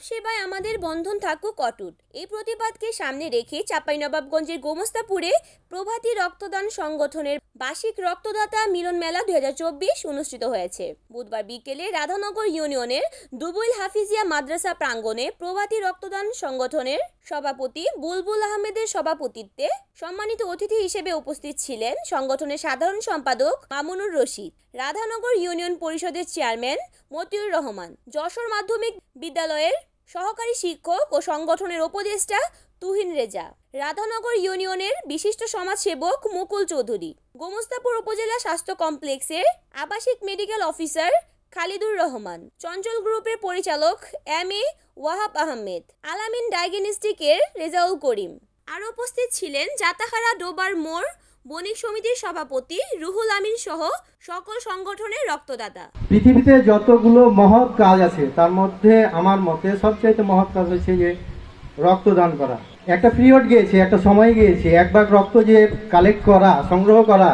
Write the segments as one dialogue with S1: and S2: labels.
S1: সেবায় আমাদের বন্ধন থাকুক অটুট। এই প্রতিবাদকে সামনে রেখে চাঁপাইনবাবগঞ্জের গোমস্তাপুরে প্রভাতী রক্তদান সংগঠনের বার্ষিক রক্তদাতা মিলন মেলা 2024 অনুষ্ঠিত হয়েছে। বুধবার বিকেলে রাধানগর ইউনিয়নের দুবইল হাফিজিয়া মাদ্রাসা প্রাঙ্গণে প্রভাতী রক্তদান সংগঠনের সভাপতি বুলবুল আহমেদের সভাপতিত্বে সম্মানিত অতিথি হিসেবে উপস্থিত ছিলেন সংগঠনের সাধারণ সম্পাদক মামুনুর রশিদ, রাধানগর ইউনিয়ন পরিষদের চেয়ারম্যান মতিউর রহমান, যশোর মাধ্যমিক বিদ্যালয়ের সহকারী শিক্ষক ও সংগঠনের উপদেষ্টা তুহিন রেজা, রাধানগর ইউনিয়নের বিশিষ্ট সমাজসেবক মুকুল চৌধুরী, গোমস্তাপুর উপজেলা স্বাস্থ্য কমপ্লেক্সের আবাসিক মেডিকেল অফিসার খালিদুর রহমান, চঞ্চল গ্রুপের পরিচালক এম.এ. ওয়াহাব আহমেদ, আলামিন ডায়াগনস্টিকের রেজাউল করিম। আরও উপস্থিত ছিলেন জাতাখারা ডোবার মোড় বণিক সমিতির সভাপতি রুহুল আমিন সহ সকল সংগঠনের রক্তদাতা।
S2: পৃথিবীতে যতগুলো মহৎ কাজ আছে তার মধ্যে আমার মতে সবচাইতে মহৎ কাজ হচ্ছে যে রক্তদান করা। একটা পিরিয়ড গিয়েছে, একটা সময় গিয়েছে, এক ভাগ রক্ত যে কালেক্ট করা, সংগ্রহ করা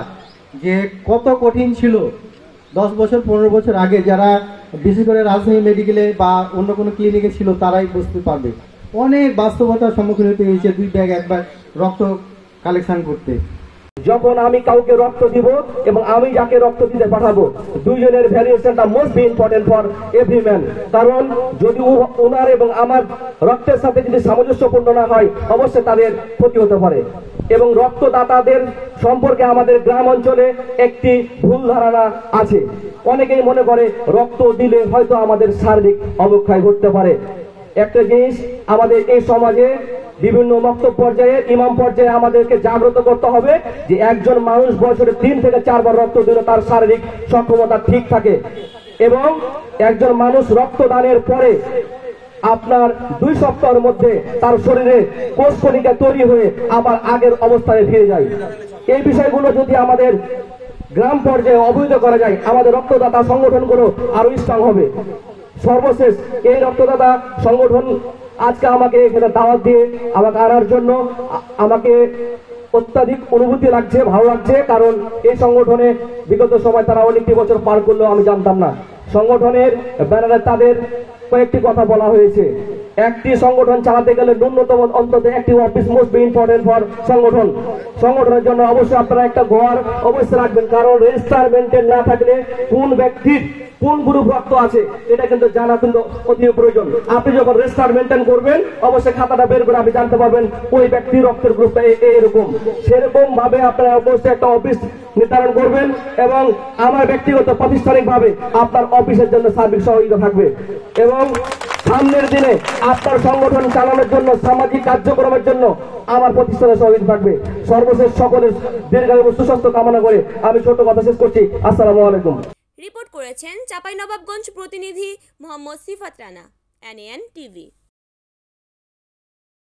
S2: যে কত কঠিন ছিল। 10 বছর 15 বছর আগে যারা বিশেষ করে রাজশাহী মেডিকেলে বা অন্য কোনো ক্লিনিকে ছিল তারাই বুঝতে পারবে অনেক বাস্তবতার সম্মুখীন হতে হয়েছে 2 ব্যাগ 1 ব্যাগ রক্ত কালেকশন করতে।
S3: যখন আমি কাউকে রক্ত দিব এবং আমি যাকে রক্ত দিতে পাঠাবো, দুইজনের ভ্যালুয়েশনটা most be important for every man. কারণ যদি ওনার এবং আমার রক্তের সাথে যদি সামঞ্জস্যপূর্ণ না হয় অবশ্যই তাদের ক্ষতি হতে পারে। এবং রক্তদাতাদের সম্পর্কে আমাদের গ্রাম অঞ্চলে একটি ভুল ধারণা আছে। অনেকেই মনে করে রক্ত দিলে হয়তো আমাদের শারীরিক অবক্ষয় ঘটতে পারে। একটা জিনিস আমাদের এই সমাজে বিভিন্ন বক্তব্য পর্যায়ে, ইমাম পর্যায়ে আমাদেরকে জাগ্রত করতে হবে যে একজন মানুষ বছরে 3 থেকে 4 বার রক্ত দিলে তার শারীরিক সক্ষমতা ঠিক থাকে এবং একজন মানুষ রক্তদানের পরে আপনার 2 সপ্তাহের মধ্যে তার শরীরে কোষ কণিকা তৈরি হয়ে আবার আগের অবস্থায় ফিরে যায়। এই বিষয়গুলো যদি আমাদের গ্রাম পর্যায়ে অবহিত করা যায়, আমাদের রক্তদাতা সংগঠনগুলো আরো স্ট্রং হবে। সর্বশেষ এই রক্তদাতা সংগঠন আজকে আমাকে এখানে দাওয়াত দিয়ে আমাকে আনার জন্য আমাকে অত্যাধিক অনুভূতি লাগছে, ভালো লাগছে। কারণ এই সংগঠনে বিগত সময় তারা অনেকটি বছর পার করলেও আমি জানতাম না। সংগঠনের ব্যানারে তাদের কয়েকটি কথা বলা হয়েছে। একটি সংগঠন চালাতে গেলে ন্যূনতম অন্তত একটি office most be important for সংগঠন। সংগঠনের জন্য অবশ্যই আপনারা একটা ঘর অবশ্যই রাখবেন, কারণ রেজিস্টার মেনটেন না থাকলে কোন ব্যক্তির কোন গ্রুপ রক্ত আছে এটা কিন্তু জানা কিন্তু অতি প্রয়োজন। আপনি যখন রেজিস্টার মেনটেন করবেন অবশ্যই খাতাটা বের করে আপনি জানতে পারবেন ওই ব্যক্তির রক্তের গ্রুপটা এরকম। সেরকম ভাবে আপনারা অবশ্যই একটা অফিস নির্ধারণ করবেন এবং আমার ব্যক্তিগত প্রাতিষ্ঠানিক ভাবে আপনার অফিসের জন্য সার্বিক সহযোগিতা থাকবে এবং সামনের দিনে আপনার সংগঠন চালানোর জন্য, সামাজিক কার্যক্রমের জন্য আমার প্রতিষ্ঠানের সহযোগিতা থাকবে। সর্বশেষ সকলের দীর্ঘায়ু সুস্বাস্থ্য কামনা করে আমি ছোট কথা শেষ করছি। আসসালামু আলাইকুম।
S1: রিপোর্ট করেছেন চাঁপাইনবাবগঞ্জ প্রতিনিধি মোহাম্মদ সিফাত রানা, NAN TV।